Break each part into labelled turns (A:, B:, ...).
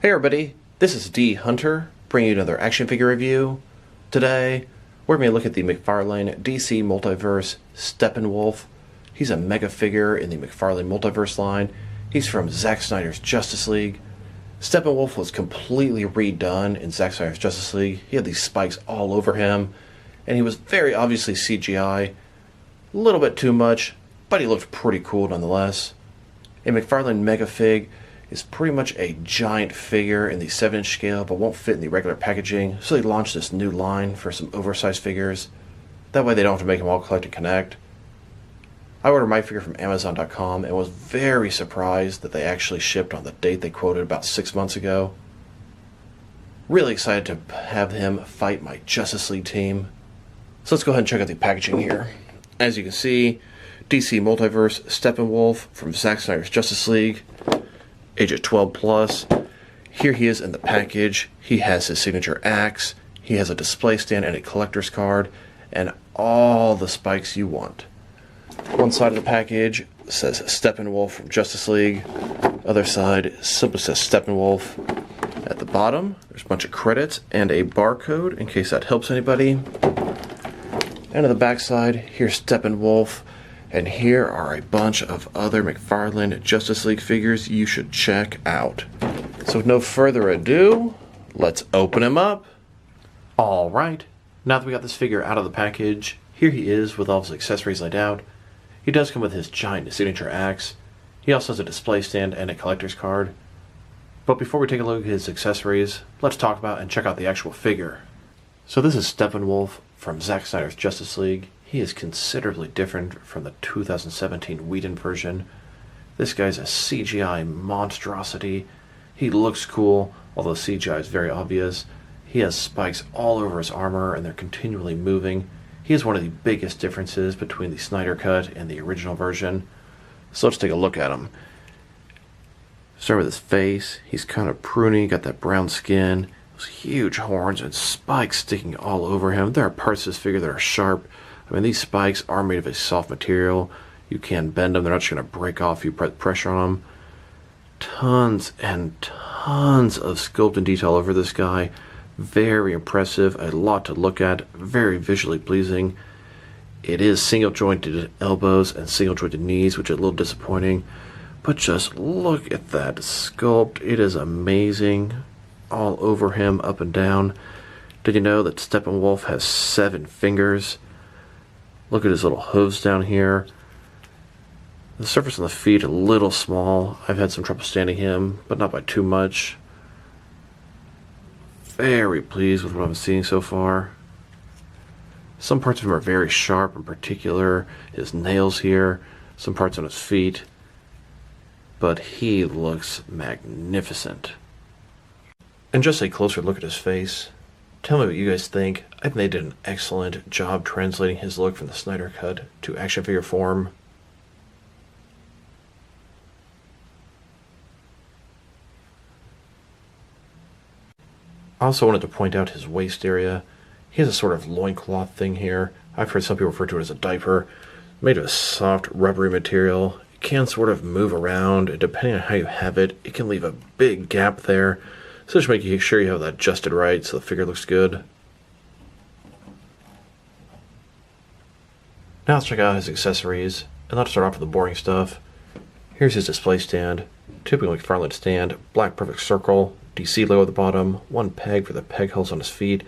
A: Hey everybody, this is D Hunter, bringing you another action figure review. Today, we're going to look at the McFarlane DC Multiverse Steppenwolf. He's a mega figure in the McFarlane Multiverse line. He's from Zack Snyder's Justice League. Steppenwolf was completely redone in Zack Snyder's Justice League. He had these spikes all over him, and he was very obviously CGI. A little bit too much, but he looked pretty cool nonetheless. A McFarlane Megafig is pretty much a giant figure in the 7-inch scale, but won't fit in the regular packaging, so they launched this new line for some oversized figures. That way they don't have to make them all collect and connect. I ordered my figure from Amazon.com and was very surprised that they actually shipped on the date they quoted about 6 months ago. Really excited to have him fight my Justice League team. So let's go ahead and check out the packaging here. As you can see, DC Multiverse Steppenwolf from Zack Snyder's Justice League. Age of 12 plus. Here he is in the package. He has his signature axe. He has a display stand and a collector's card, and all the spikes you want. One side of the package says Steppenwolf from Justice League. Other side simply says Steppenwolf. At the bottom, there's a bunch of credits and a barcode in case that helps anybody. And on the back side, here's Steppenwolf. And here are a bunch of other McFarlane Justice League figures you should check out. So with no further ado, let's open him up. Alright, now that we got this figure out of the package, here he is with all of his accessories laid out. He does come with his giant signature axe. He also has a display stand and a collector's card. But before we take a look at his accessories, let's talk about and check out the actual figure. So this is Steppenwolf from Zack Snyder's Justice League. He is considerably different from the 2017 Whedon version. This guy's a CGI monstrosity. He looks cool, although CGI is very obvious. He has spikes all over his armor, and they're continually moving. He is one of the biggest differences between the Snyder Cut and the original version. So let's take a look at him. Start with his face. He's kind of pruny, got that brown skin, those huge horns, and spikes sticking all over him. There are parts of this figure that are sharp. I mean, these spikes are made of a soft material. You can bend them. They're not just going to break off if you put pressure on them. Tons and tons of sculpt and detail over this guy. Very impressive. A lot to look at. Very visually pleasing. It is single jointed elbows and single jointed knees, which is a little disappointing. But just look at that sculpt. It is amazing. All over him, up and down. Did you know that Steppenwolf has 7 fingers? Look at his little hooves down here. The surface on the feet a little small. I've had some trouble standing him, but not by too much. Very pleased with what I'm seeing so far. Some parts of him are very sharp, in particular his nails here, some parts on his feet. But he looks magnificent. And just a closer look at his face. Tell me what you guys think. I think they did an excellent job translating his look from the Snyder Cut to action figure form. I also wanted to point out his waist area. He has a sort of loincloth thing here. I've heard some people refer to it as a diaper. Made of a soft, rubbery material. It can sort of move around, and depending on how you have it, it can leave a big gap there. So just make sure you have that adjusted right so the figure looks good. Now let's check out his accessories, and let's start off with the boring stuff. Here's his display stand. Typical McFarlane stand, black perfect circle, DC logo at the bottom, 1 peg for the peg holes on his feet.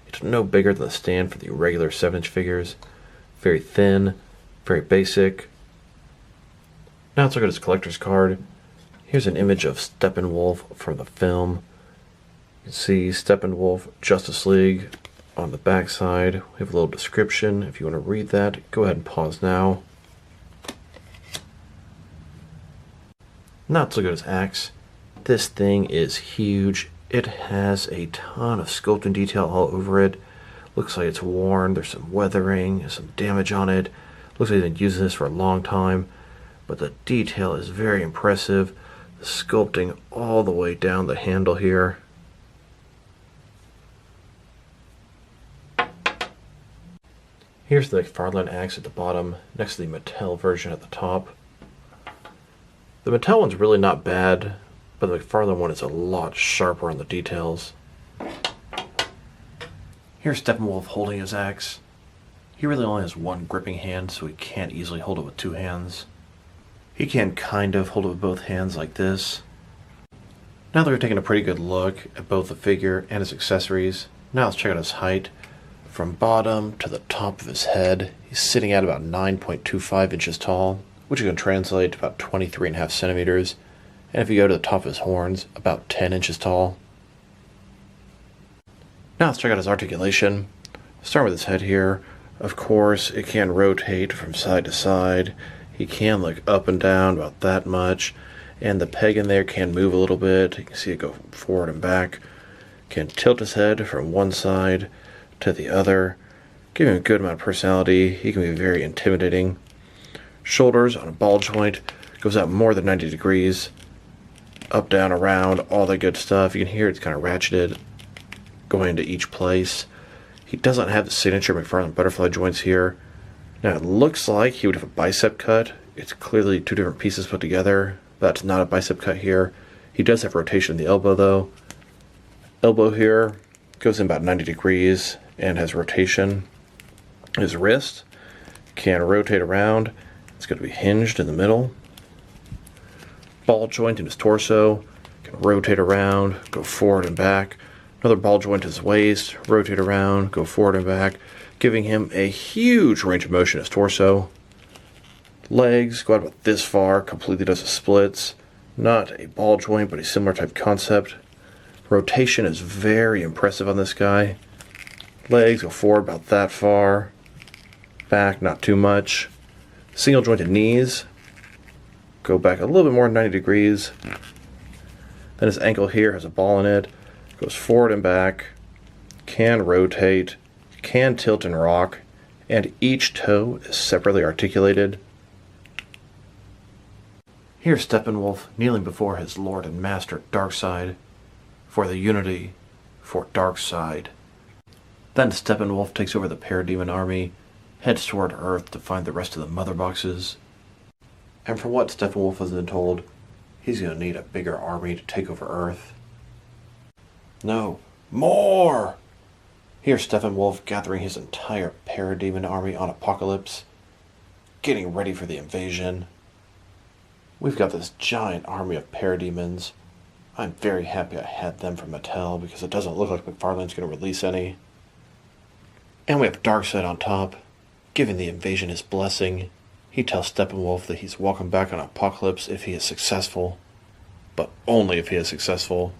A: It's no bigger than the stand for the regular 7-inch figures. Very thin, very basic. Now let's look at his collector's card. Here's an image of Steppenwolf from the film. You can see Steppenwolf Justice League on the back side. We have a little description. If you want to read that, go ahead and pause now. Now let's look at his axe. This thing is huge. It has a ton of sculpt and detail all over it. Looks like it's worn. There's some weathering, some damage on it. Looks like they've been using this for a long time. But the detail is very impressive. The sculpting all the way down the handle here. Here's the McFarlane axe at the bottom, next to the Mattel version at the top. The Mattel one's really not bad. but the McFarlane one is a lot sharper on the details. Here's Steppenwolf holding his axe. He really only has one gripping hand, so he can't easily hold it with two hands. He can kind of hold it with both hands like this. Now that we're taking a pretty good look at both the figure and his accessories, now let's check out his height. From bottom to the top of his head, he's sitting at about 9.25 inches tall, which is going to translate to about 23.5 centimeters. And if you go to the top of his horns, about 10 inches tall. Now let's check out his articulation. Start with his head here. Of course, it can rotate from side to side. He can look up and down about that much. And the peg in there can move a little bit. You can see it go forward and back. Can tilt his head from one side to the other. Give him a good amount of personality. He can be very intimidating. Shoulders on a ball joint. Goes out more than 90 degrees. Up, down, around, all that good stuff. You can hear it's kind of ratcheted going into each place. He doesn't have the signature McFarlane butterfly joints here. Now it looks like he would have a bicep cut. It's clearly two different pieces put together. That's not a bicep cut here. He does have rotation in the elbow though. Elbow here goes in about 90 degrees and has rotation. His wrist can rotate around. It's going to be hinged in the middle. Ball joint in his torso can rotate around, go forward and back. Another ball joint in his waist, rotate around, go forward and back, giving him a huge range of motion in his torso. Legs go out about this far, completely does the splits. Not a ball joint, but a similar type concept. Rotation is very impressive on this guy. Legs go forward about that far. Back, not too much. Single jointed knees go back a little bit more than 90 degrees. Then his ankle here has a ball in it. Goes forward and back. Can rotate. Can tilt and rock. And each toe is separately articulated. Here's Steppenwolf kneeling before his lord and master Darkseid for the unity for Darkseid. Then Steppenwolf takes over the Parademon Army, heads toward Earth to find the rest of the mother boxes. And from what Steppenwolf has been told, he's going to need a bigger army to take over Earth. No, more! Here's Steppenwolf gathering his entire Parademon Army on Apocalypse, getting ready for the invasion. We've got this giant army of Parademons. I'm very happy I had them from Mattel because it doesn't look like McFarlane's going to release any. And we have Darkseid on top, giving the invasion his blessing. He tells Steppenwolf that he's welcome back on Apocalypse if he is successful, but only if he is successful.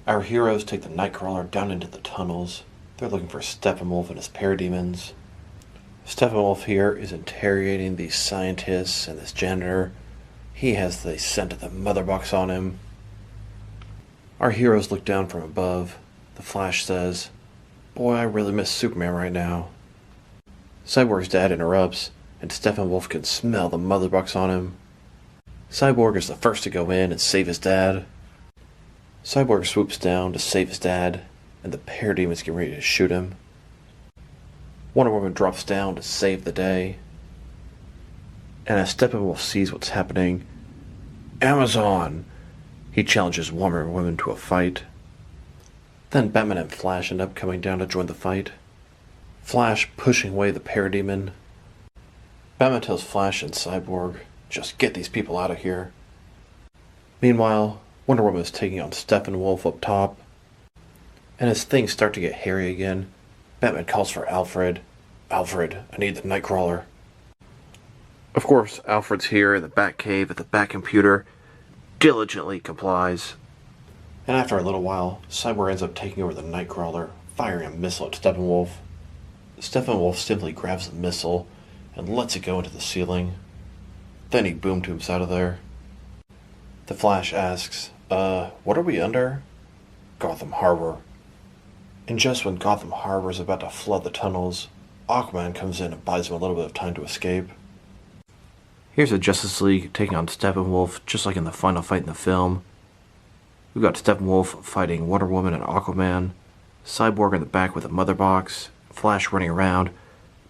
A: Our heroes take the Nightcrawler down into the tunnels. They're looking for Steppenwolf and his Parademons. Steppenwolf here is interrogating these scientists and this janitor. He has the scent of the mother box on him. Our heroes look down from above. The Flash says, "Boy, I really miss Superman right now." Cyborg's dad interrupts, and Steppenwolf can smell the mother box on him. Cyborg is the first to go in and save his dad. Cyborg swoops down to save his dad, and the Parademons get ready to shoot him. Wonder Woman drops down to save the day. And as Steppenwolf sees what's happening, Amazon! He challenges Wonder Woman to a fight. Then Batman and Flash end up coming down to join the fight. Flash pushing away the Parademon. Batman tells Flash and Cyborg, "Just get these people out of here." Meanwhile, Wonder Woman is taking on Steppenwolf up top. And as things start to get hairy again, Batman calls for Alfred. "Alfred, I need the Nightcrawler." Of course, Alfred's here in the Batcave at the Batcomputer, diligently complies. And after a little while, Cyborg ends up taking over the Nightcrawler, firing a missile at Steppenwolf. Steppenwolf simply grabs the missile and lets it go into the ceiling. Then he boom tubes out of there. The Flash asks, what are we under?" "Gotham Harbor." And just when Gotham Harbor is about to flood the tunnels, Aquaman comes in and buys him a little bit of time to escape. Here's the Justice League taking on Steppenwolf, just like in the final fight in the film. We've got Steppenwolf fighting Wonder Woman and Aquaman, Cyborg in the back with a mother box, Flash running around,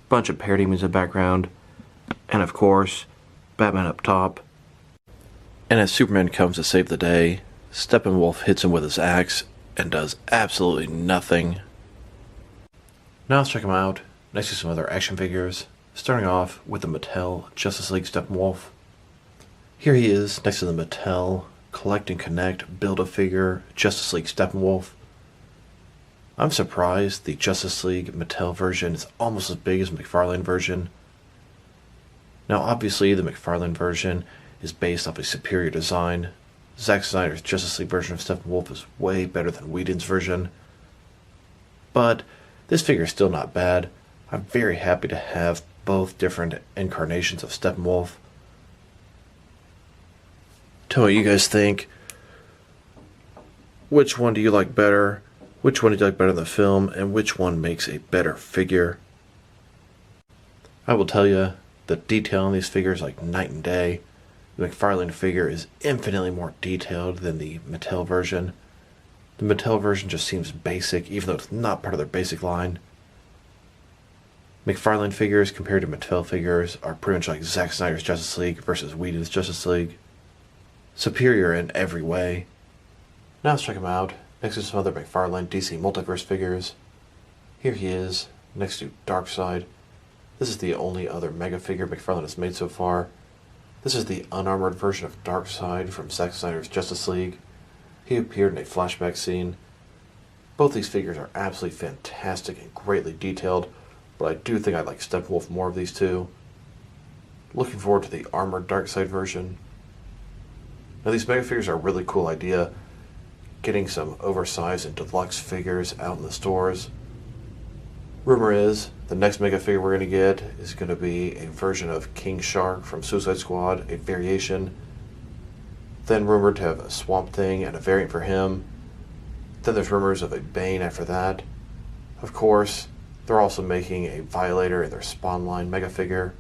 A: bunch of Parademons in the background, and of course, Batman up top. And as Superman comes to save the day, Steppenwolf hits him with his axe and does absolutely nothing. Now let's check him out next to some other action figures, starting off with the Mattel Justice League Steppenwolf. Here he is next to the Mattel Collect and Connect Build-A-Figure Justice League Steppenwolf. I'm surprised the Justice League Mattel version is almost as big as the McFarlane version. Now obviously the McFarlane version is based off a superior design. Zack Snyder's Justice League version of Steppenwolf is way better than Whedon's version. But this figure is still not bad. I'm very happy to have both different incarnations of Steppenwolf. Tell me what you guys think. Which one do you like better? Which one do you like better in the film? And which one makes a better figure? I will tell you, the detail on these figures is like night and day. The McFarlane figure is infinitely more detailed than the Mattel version. The Mattel version just seems basic, even though it's not part of their basic line. McFarlane figures compared to Mattel figures are pretty much like Zack Snyder's Justice League versus Whedon's Justice League. Superior in every way. Now let's check him out next to some other McFarlane DC Multiverse figures. Here he is, next to Darkseid. This is the only other Mega figure McFarlane has made so far. This is the unarmored version of Darkseid from Zack Snyder's Justice League. He appeared in a flashback scene. Both these figures are absolutely fantastic and greatly detailed, but I do think I'd like Steppenwolf more of these two. Looking forward to the armored Darkseid version. Now these Mega figures are a really cool idea. Getting some oversized and deluxe figures out in the stores. Rumor is the next Mega figure we're going to get is going to be a version of King Shark from Suicide Squad, a variation. Then rumored to have a Swamp Thing and a variant for him. Then there's rumors of a Bane after that. Of course, they're also making a Violator in their Spawn line Mega figure.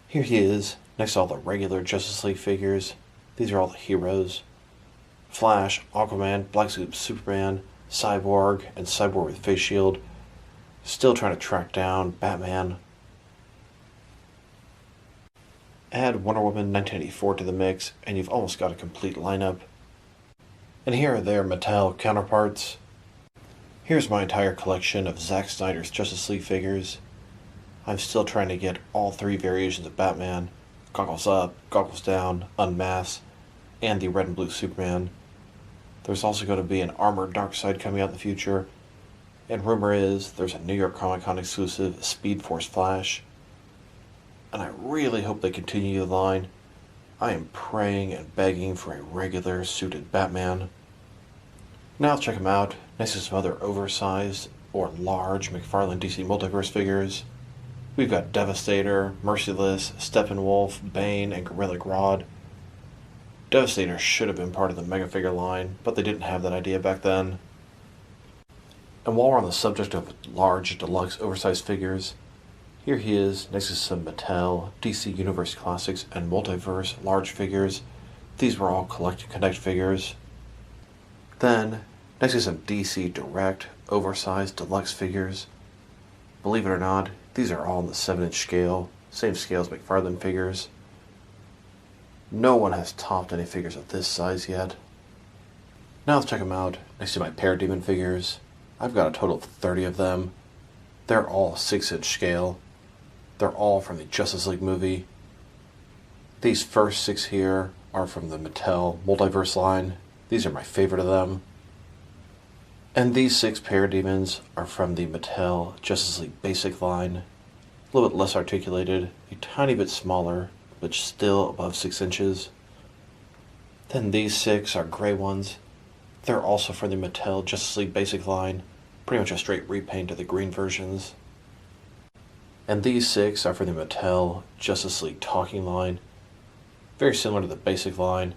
A: Here he is, next to all the regular Justice League figures. These are all the heroes. Flash, Aquaman, Black Suit Superman, Cyborg, and Cyborg with face shield. Still trying to track down Batman. Add Wonder Woman 1984 to the mix, and you've almost got a complete lineup. And here are their Mattel counterparts. Here's my entire collection of Zack Snyder's Justice League figures. I'm still trying to get all three variations of Batman, goggles up, goggles down, unmasked, and the red and blue Superman. There's also going to be an armored Darkseid coming out in the future, and rumor is there's a New York Comic Con exclusive Speed Force Flash. And I really hope they continue the line. I am praying and begging for a regular suited Batman. Now let's check him out next to some other oversized or large McFarlane DC Multiverse figures. We've got Devastator, Merciless, Steppenwolf, Bane, and Gorilla Grodd. Devastator should have been part of the Mega figure line, but they didn't have that idea back then. And while we're on the subject of large, deluxe, oversized figures, here he is next to some Mattel, DC Universe Classics, and Multiverse large figures. These were all Collect and Connect figures. Then, next to some DC Direct, oversized, deluxe figures. Believe it or not, these are all in the 7-inch scale, same scale as McFarlane figures. No one has topped any figures of this size yet. Now let's check them out next to my Parademon figures. I've got a total of 30 of them. They're all 6-inch scale. They're all from the Justice League movie. These first 6 here are from the Mattel Multiverse line. These are my favorite of them. And these 6 Parademons are from the Mattel Justice League Basic line. A little bit less articulated, a tiny bit smaller, but still above 6 inches. Then these 6 are gray ones. They're also from the Mattel Justice League Basic line, pretty much a straight repaint of the green versions. And these 6 are from the Mattel Justice League Talking line, very similar to the Basic line,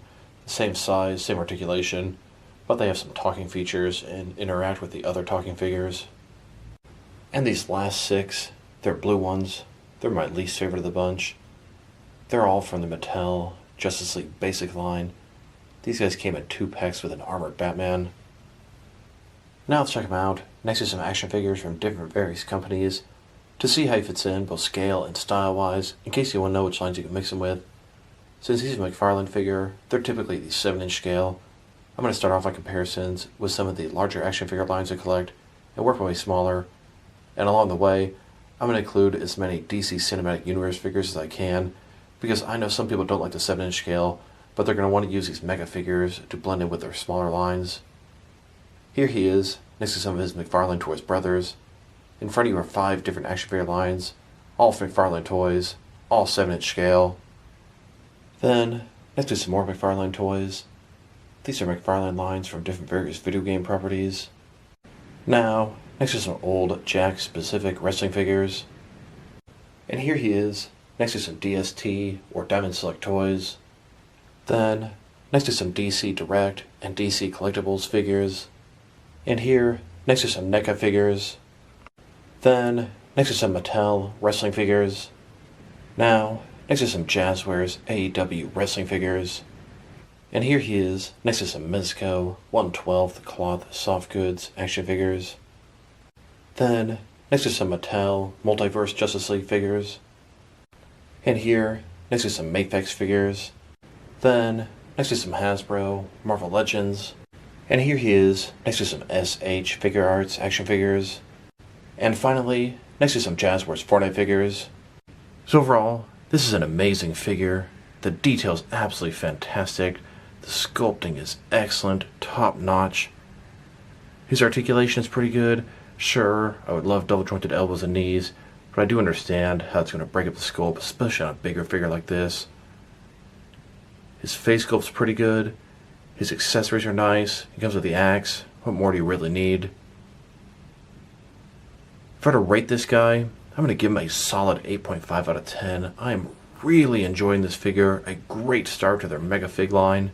A: same size, same articulation, but they have some talking features and interact with the other talking figures. And these last 6, they're blue ones. They're my least favorite of the bunch. They're all from the Mattel Justice League Basic line. These guys came in 2 packs with an armored Batman. Now let's check them out, next to some action figures from different various companies, to see how he fits in, both scale and style-wise, in case you want to know which lines you can mix them with. Since he's a McFarlane figure, they're typically the 7-inch scale. I'm going to start off my comparisons with some of the larger action figure lines I collect and work my way smaller. And along the way, I'm going to include as many DC Cinematic Universe figures as I can, because I know some people don't like the 7-inch scale, but they're going to want to use these mega figures to blend in with their smaller lines. Here he is, next to some of his McFarlane Toys brothers. In front of you are 5 different action figure lines, all McFarlane toys, all 7-inch scale. Then, next to some more McFarlane toys. These are McFarlane lines from different various video game properties. Now, next to some old Jack-specific wrestling figures. And here he is, next to some DST or Diamond Select toys. Then, next to some DC Direct and DC Collectibles figures. And here, next to some NECA figures. Then, next to some Mattel wrestling figures. Now, next to some Jazzwares AEW wrestling figures. And here he is, next to some Mezco 1/12 cloth soft goods action figures. Then, next to some Mattel Multiverse Justice League figures. And here, next to some Mafex figures. Then, next to some Hasbro Marvel Legends. And here he is, next to some SH Figure Arts action figures. And finally, next to some Jazzwares Fortnite figures. So overall, this is an amazing figure. The detail's absolutely fantastic. The sculpting is excellent, top-notch. His articulation is pretty good. Sure, I would love double-jointed elbows and knees, but I do understand how it's going to break up the sculpt, especially on a bigger figure like this. His face sculpt's pretty good. His accessories are nice. He comes with the axe. What more do you really need? If I were to rate this guy, I'm going to give him a solid 8.5 out of 10. I am really enjoying this figure. A great start to their Megafig line.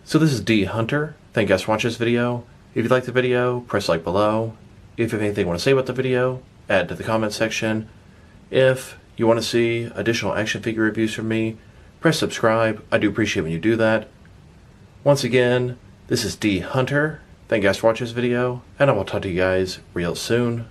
A: So this is D Hunter. Thank you guys for watching this video. If you liked the video, press like below. If you have anything you want to say about the video, add it to the comment section. If you want to see additional action figure reviews from me, press subscribe. I do appreciate when you do that. Once again, this is D Hunter. Thank you guys for watching this video, and I will talk to you guys real soon.